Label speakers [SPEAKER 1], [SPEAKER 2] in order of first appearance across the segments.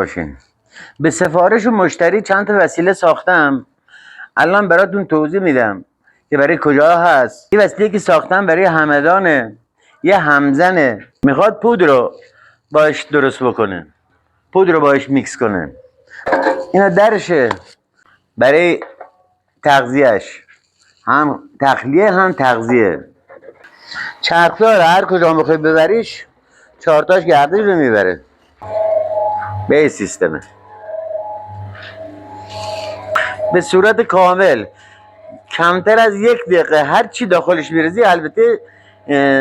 [SPEAKER 1] باشین. به سفارش مشتری چند تا وسیله ساختم، الان براتون توضیح میدم که برای کجا هست. این وسیله که ساختم برای همدانه، یه همزنه، میخواد پودر رو باش درست بکنه، پودر رو باش میکس کنه. اینا درشه برای تغذیهش، هم تخلیه هم تغذیه. چرخدار هر کجا بخوای ببریش 4 تاش گردش رو میبره. به این سیستمه به صورت کامل. کمتر از 1 دقیقه هر چی داخلش میرزی، البته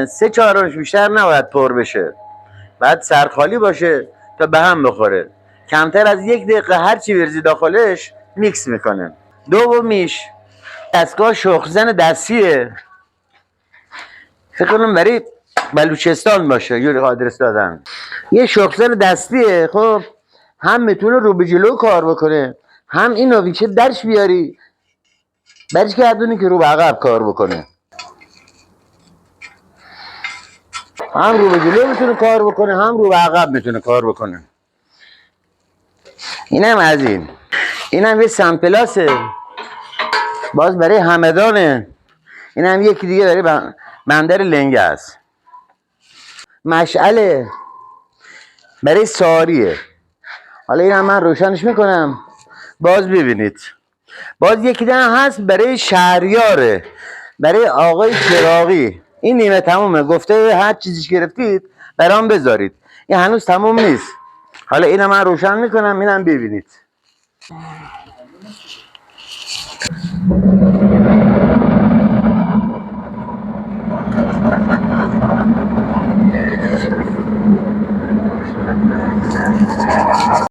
[SPEAKER 1] 3/4 بیشتر نباید پر بشه، بعد سرخالی باشه تا به هم بخوره. کمتر از 1 دقیقه هر چی بریزی داخلش میکس میکنه. دومیش دستگاه شخم‌زن دستیه، فکر کنم برای بلوچستان باشه، یه آدرس دادن. یه شخم‌زن دستیه، خب هم میتونه رو به جلو کار بکنه، هم اینو ویچه درش بیاری برش گردونی که رو به عقب کار بکنه. هم رو به جلو میتونه کار بکنه، هم رو به عقب میتونه کار بکنه. اینم از اینم یه سمپلاسه، باز برای همدانه. اینم یکی دیگه برای بندر لنگه است. مشعله برای ساریه. حالا اینم من روشنش میکنم باز ببینید. باز یکی دیگه هست برای شهریاره، برای آقای چراغی. این نیمه تمومه، گفته هر چیزیش گرفتید برام بذارید. این هنوز تموم نیست. حالا اینم من روشن میکنم، اینم ببینید.